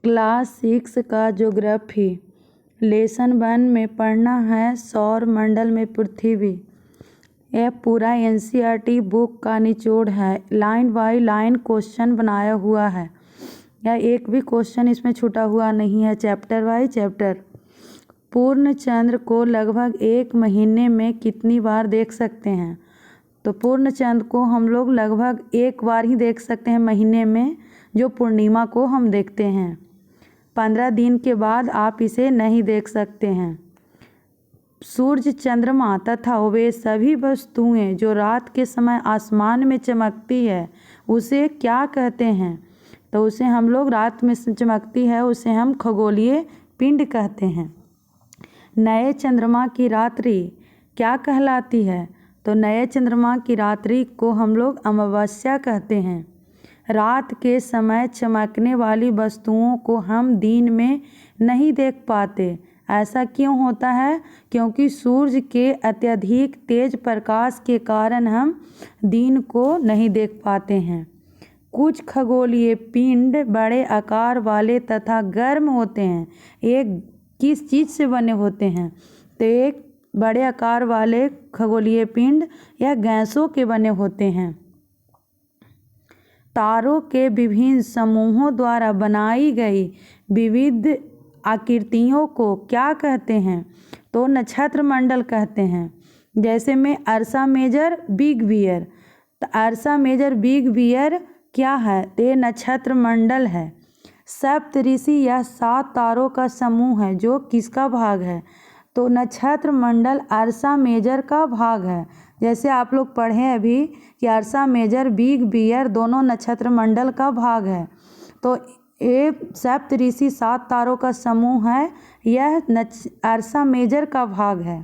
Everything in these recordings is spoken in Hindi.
क्लास 6 का ज्योग्राफी लेसन 1 में पढ़ना है सौर मंडल में पृथ्वी। यह पूरा एनसीईआरटी बुक का निचोड़ है। लाइन बाय लाइन क्वेश्चन बनाया हुआ है। यह एक भी क्वेश्चन इसमें छूटा हुआ नहीं है। Chapter by chapter. पूर्ण चंद्र को लगभग 1 महीने में कितनी बार देख सकते हैं? तो पूर्ण चंद्र को हम लोग लगभग 1 बार ही देख सकते हैं महीने में, जो पूर्णिमा को हम देखते हैं। 15 दिन के बाद आप इसे नहीं देख सकते हैं। सूर्य, चंद्रमा तथा वे सभी वस्तुएं जो रात के समय आसमान में चमकती है उसे क्या कहते हैं? तो उसे हम लोग रात में चमकती है उसे हम खगोलीय पिंड कहते हैं। नए चंद्रमा की रात्रि क्या कहलाती है? तो नए चंद्रमा की रात्रि को हम लोग अमावस्या कहते हैं। रात के समय चमकने वाली वस्तुओं को हम दिन में नहीं देख पाते। ऐसा क्यों होता है? क्योंकि सूर्य के अत्यधिक तेज प्रकाश के कारण हम दिन को नहीं देख पाते हैं। कुछ खगोलीय पिंड बड़े आकार वाले तथा गर्म होते हैं। एक किस चीज़ से बने होते हैं? तो एक बड़े आकार वाले खगोलीय पिंड या गैसों के बने होते हैं। तारों के विभिन्न समूहों द्वारा बनाई गई विविध आकृतियों को क्या कहते हैं? तो नक्षत्र मंडल कहते हैं। जैसे में अर्सा मेजर, बिग बियर। तो अर्सा मेजर, बिग बियर क्या है? तो ये नक्षत्र मंडल है। सप्तऋषि यह 7 तारों का समूह है जो किसका भाग है? तो नक्षत्र मंडल अर्सा मेजर का भाग है। जैसे आप लोग पढ़े अभी कि अर्सा मेजर, बिग बियर दोनों नक्षत्र मंडल का भाग है। तो ये सप्तऋषि 7 तारों का समूह है, यह अर्सा मेजर का भाग है।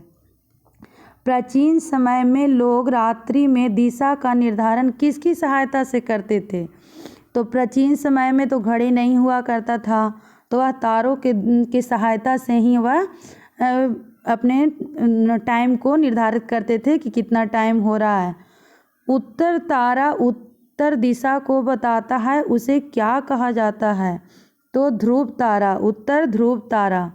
प्राचीन समय में लोग रात्रि में दिशा का निर्धारण किसकी सहायता से करते थे? तो प्राचीन समय में तो घड़ी नहीं हुआ करता था, तो वह तारों के सहायता से ही वह अपने टाइम को निर्धारित करते थे कि कितना टाइम हो रहा है। उत्तर तारा उत्तर दिशा को बताता है, उसे क्या कहा जाता है? तो ध्रुव तारा, उत्तर ध्रुव तारा।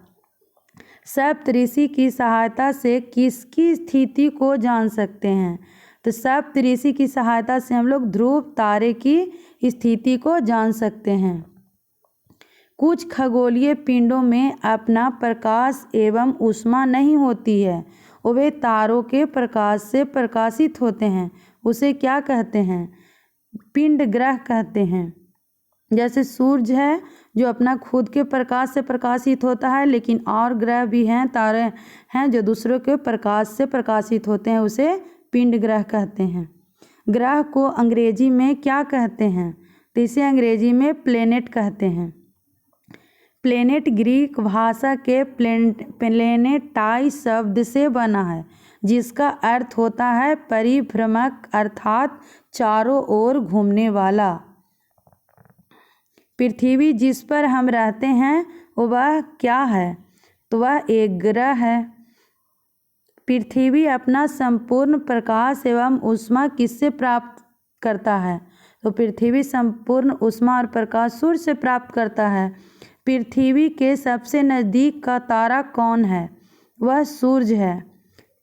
सप्तऋषि की सहायता से किसकी स्थिति को जान सकते हैं? तो सप्तऋषि की सहायता से हम लोग ध्रुव तारे की स्थिति को जान सकते हैं। कुछ खगोलीय पिंडों में अपना प्रकाश एवं ऊष्मा नहीं होती है, वे तारों के प्रकाश से प्रकाशित होते हैं। उसे क्या कहते हैं? पिंड ग्रह कहते हैं। जैसे सूर्य है जो अपना खुद के प्रकाश से प्रकाशित होता है, लेकिन और ग्रह भी हैं, तारे हैं जो दूसरों के प्रकाश से प्रकाशित होते हैं, उसे पिंड ग्रह कहते हैं। ग्रह को अंग्रेजी में क्या कहते हैं? तो इसे अंग्रेजी में प्लेनेट कहते हैं। प्लेनेट ग्रीक भाषा के प्लेनेटाई शब्द से बना है, जिसका अर्थ होता है परिभ्रमक, अर्थात चारों ओर घूमने वाला। पृथ्वी जिस पर हम रहते हैं वह क्या है? तो वह एक ग्रह है। पृथ्वी अपना संपूर्ण प्रकाश एवं ऊष्मा किससे प्राप्त करता है? तो पृथ्वी संपूर्ण ऊष्मा और प्रकाश सूर्य से प्राप्त करता है। पृथ्वी के सबसे नज़दीक का तारा कौन है? वह सूर्य है।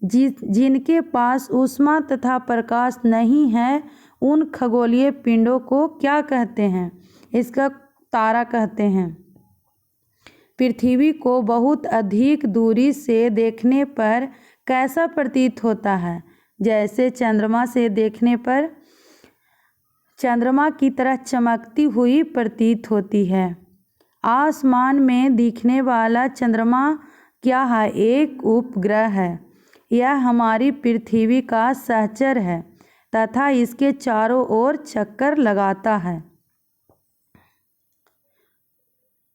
जिनके पास ऊष्मा तथा प्रकाश नहीं है उन खगोलीय पिंडों को क्या कहते हैं? इसका तारा कहते हैं। पृथ्वी को बहुत अधिक दूरी से देखने पर कैसा प्रतीत होता है? जैसे चंद्रमा से देखने पर चंद्रमा की तरह चमकती हुई प्रतीत होती है। आसमान में दिखने वाला चंद्रमा क्या है? एक उपग्रह है। यह हमारी पृथ्वी का सहचर है तथा इसके चारों ओर चक्कर लगाता है।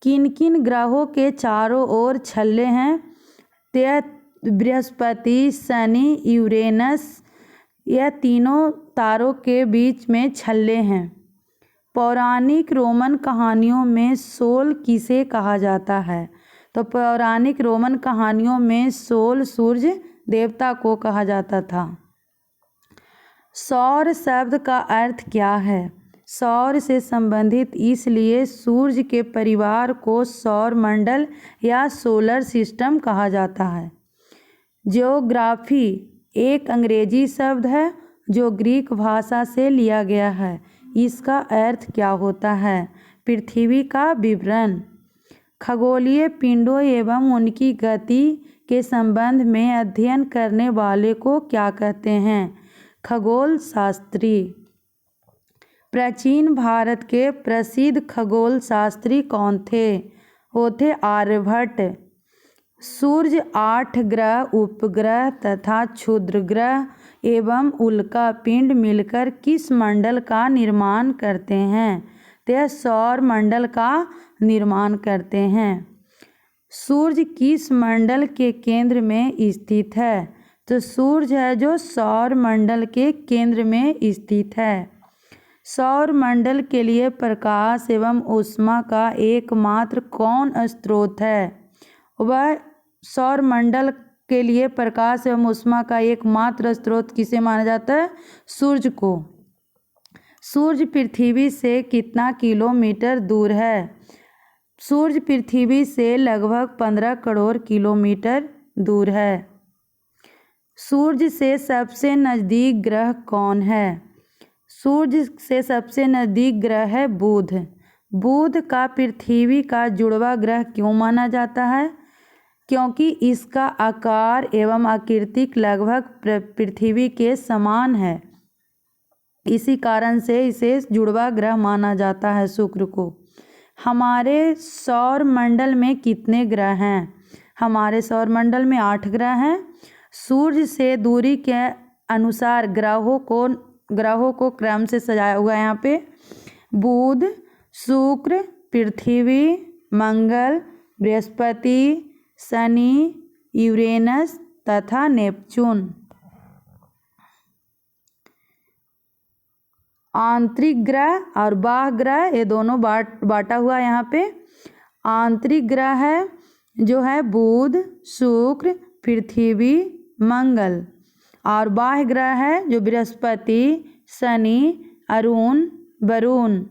किन किन ग्रहों के चारों ओर छल्ले हैं? बृहस्पति, शनि, यूरेनस, यह तीनों तारों के बीच में छल्ले हैं। पौराणिक रोमन कहानियों में सोल किसे कहा जाता है? तो पौराणिक रोमन कहानियों में सोल सूर्य देवता को कहा जाता था। सौर शब्द का अर्थ क्या है? सौर से संबंधित इसलिए सूर्य के परिवार को सौर मंडल या सोलर सिस्टम कहा जाता है। ज्योग्राफी एक अंग्रेजी शब्द है जो ग्रीक भाषा से लिया गया है। इसका अर्थ क्या होता है? पृथ्वी का विवरण। खगोलीय पिंडों एवं उनकी गति के संबंध में अध्ययन करने वाले को क्या कहते हैं? खगोल शास्त्री। प्राचीन भारत के प्रसिद्ध खगोल शास्त्री कौन थे? वो थे आर्यभट्ट। सूर्य 8 ग्रह, उपग्रह तथा क्षुद्र ग्रह एवं उल्का पिंड मिलकर किस मंडल का निर्माण करते हैं? तो सौर मंडल का निर्माण करते हैं। सूर्य किस मंडल के केंद्र में स्थित है? तो सूर्य है जो सौर मंडल के केंद्र में स्थित है। सौर मंडल के लिए प्रकाश एवं ऊष्मा का एकमात्र कौन स्रोत है? वह सौर मंडल के लिए प्रकाश एवं ऊष्मा का एकमात्र स्रोत किसे माना जाता है? सूर्य को। सूर्य पृथ्वी से कितना किलोमीटर दूर है? सूर्य पृथ्वी से लगभग 15 करोड़ किलोमीटर दूर है। सूर्य से सबसे नज़दीक ग्रह कौन है? सूर्य से सबसे नज़दीक ग्रह है बुध। बुध का पृथ्वी का जुड़वा ग्रह क्यों माना जाता है? क्योंकि इसका आकार एवं आकृति लगभग पृथ्वी के समान है। इसी कारण से इसे जुड़वा ग्रह माना जाता है शुक्र को। हमारे सौर मंडल में कितने ग्रह हैं? हमारे सौर मंडल में 8 ग्रह हैं। सूर्य से दूरी के अनुसार ग्रहों को क्रम से सजाया हुआ है यहाँ पे। बुध, शुक्र, पृथ्वी, मंगल, बृहस्पति, शनि, यूरेनस तथा नेपच्यून। आंतरिक ग्रह और बाह्य ग्रह ये दोनों बांटा हुआ यहाँ पे। आंतरिक ग्रह है जो है बुध, शुक्र, पृथ्वी, मंगल। और बाह्य ग्रह है जो बृहस्पति, शनि, अरुण, वरुण।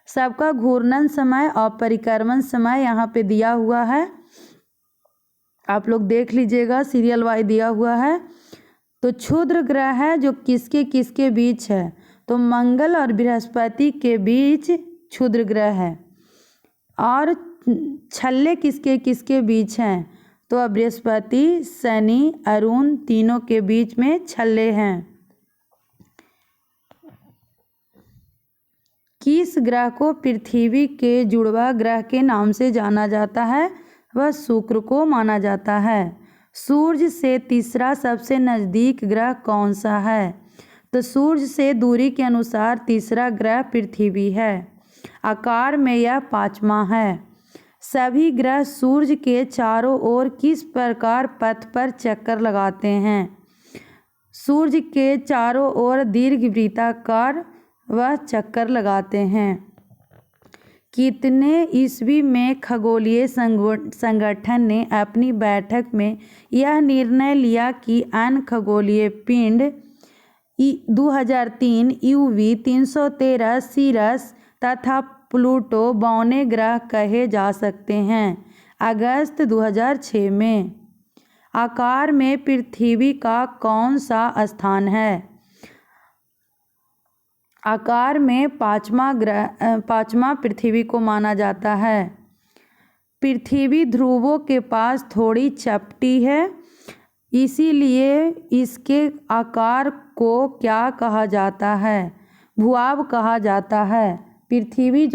सबका घूर्णन समय और परिक्रमण समय यहाँ पे दिया हुआ है, आप लोग देख लीजिएगा, सीरियल वाइज दिया हुआ है। तो क्षुद्र ग्रह है जो किसके किसके बीच है? तो मंगल और बृहस्पति के बीच क्षुद्र ग्रह है। और छल्ले किसके किसके बीच हैं? तो बृहस्पति, शनि, अरुण तीनों के बीच में छल्ले हैं। किस ग्रह को पृथ्वी के जुड़वा ग्रह के नाम से जाना जाता है? वह शुक्र को माना जाता है। सूर्य से तीसरा सबसे नज़दीक ग्रह कौन सा है? तो सूर्य से दूरी के अनुसार तीसरा ग्रह पृथ्वी है। आकार में यह 5वां है। सभी ग्रह सूर्य के चारों ओर किस प्रकार पथ पर चक्कर लगाते हैं? सूर्य के चारों ओर दीर्घवृत्ताकार वह चक्कर लगाते हैं। कितने ईस्वी में खगोलीय संगठन ने अपनी बैठक में यह निर्णय लिया कि अन्य खगोलीय पिंड 2003 यूवी 313 सीरस तथा प्लूटो बौने ग्रह कहे जा सकते हैं? अगस्त 2006 में। आकार में पृथ्वी का कौन सा स्थान है? आकार में 5वां पृथ्वी को माना जाता है। पृथ्वी ध्रुवों के पास थोड़ी चपटी है, इसीलिए इसके आकार को क्या कहा जाता है? भूभाग कहा जाता है। पृथ्वी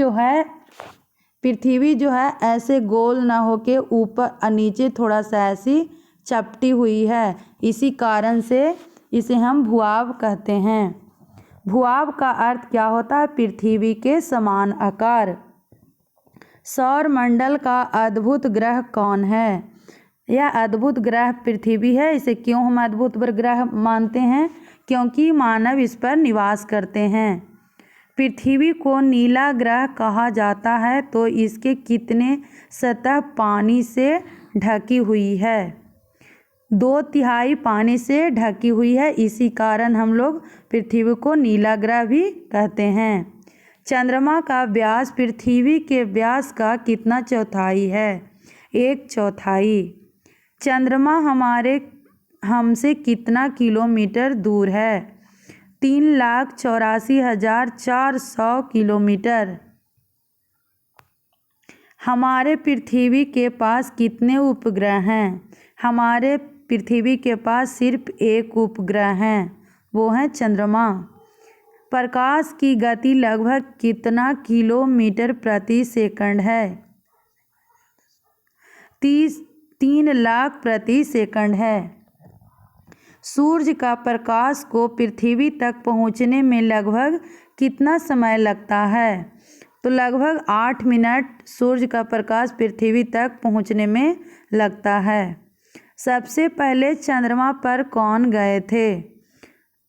जो है ऐसे गोल ना होके ऊपर नीचे थोड़ा सा ऐसी चपटी हुई है, इसी कारण से इसे हम भूभाग कहते हैं। भूभाग का अर्थ क्या होता है? पृथ्वी के समान आकार। सौर मंडल का अद्भुत ग्रह कौन है? यह अद्भुत ग्रह पृथ्वी है। इसे क्यों हम अद्भुत ग्रह मानते हैं? क्योंकि मानव इस पर निवास करते हैं। पृथ्वी को नीला ग्रह कहा जाता है तो इसके कितने सतह पानी से ढकी हुई है? 2/3 पानी से ढकी हुई है, इसी कारण हम लोग पृथ्वी को नीला ग्रह भी कहते हैं। चंद्रमा का व्यास पृथ्वी के व्यास का कितना चौथाई है? 1/4। चंद्रमा हमसे कितना किलोमीटर दूर है? 3,84,400 किलोमीटर। हमारे पृथ्वी के पास कितने उपग्रह हैं? हमारे पृथ्वी के पास सिर्फ एक उपग्रह है, वो है चंद्रमा। प्रकाश की गति लगभग कितना किलोमीटर प्रति सेकंड है? 3 लाख प्रति सेकंड है। सूर्य का प्रकाश को पृथ्वी तक पहुंचने में लगभग कितना समय लगता है? तो लगभग 8 मिनट सूर्य का प्रकाश पृथ्वी तक पहुंचने में लगता है। सबसे पहले चंद्रमा पर कौन गए थे?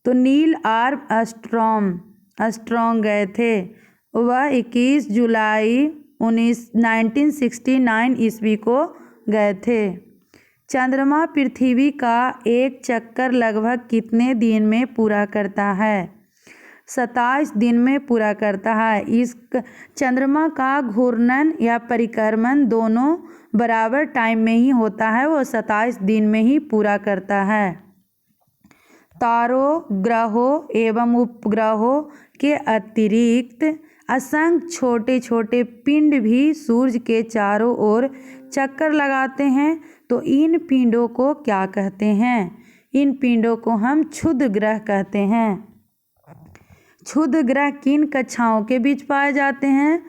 तो नील आर्मस्ट्रॉन्ग गए थे। वह 21 जुलाई 1969 ईस्वी को गए थे। चंद्रमा पृथ्वी का एक चक्कर लगभग कितने दिन में पूरा करता है? 27 दिन में पूरा करता है। इस चंद्रमा का घूर्णन या परिक्रमण दोनों बराबर टाइम में ही होता है, वो 27 दिन में ही पूरा करता है। तारों, ग्रहों एवं उपग्रहों के अतिरिक्त असंख्य छोटे छोटे पिंड भी सूर्य के चारों ओर चक्कर लगाते हैं। तो इन पिंडों को क्या कहते हैं? इन पिंडों को हम क्षुद्र ग्रह कहते हैं। क्षुद्र ग्रह किन कक्षाओं के बीच पाए जाते हैं?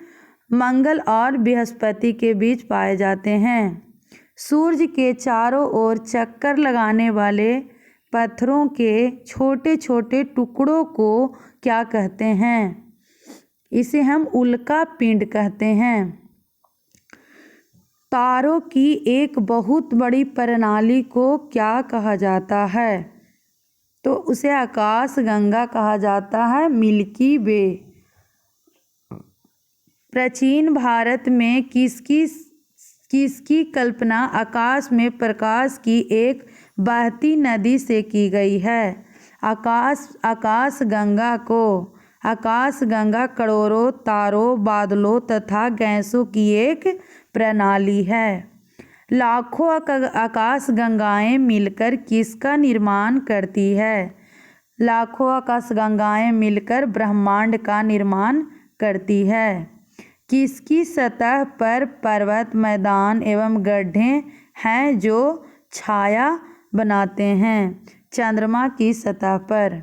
मंगल और बृहस्पति के बीच पाए जाते हैं। सूर्य के चारों ओर चक्कर लगाने वाले पत्थरों के छोटे छोटे टुकड़ों को क्या कहते हैं? इसे हम उल्का पिंड कहते हैं। तारों की एक बहुत बड़ी प्रणाली को क्या कहा जाता है? तो उसे आकाशगंगा कहा जाता है, मिल्की वे। प्राचीन भारत में किसकी कल्पना आकाश में प्रकाश की एक बहती नदी से की गई है? आकाशगंगा करोड़ों तारों, बादलों तथा गैसों की एक प्रणाली है। लाखों आकाशगंगाएं मिलकर किसका निर्माण करती है? लाखों आकाशगंगाएं मिलकर ब्रह्मांड का निर्माण करती है। किसकी सतह पर पर्वत, मैदान एवं गड्ढे हैं जो छाया बनाते हैं? चंद्रमा की सतह पर।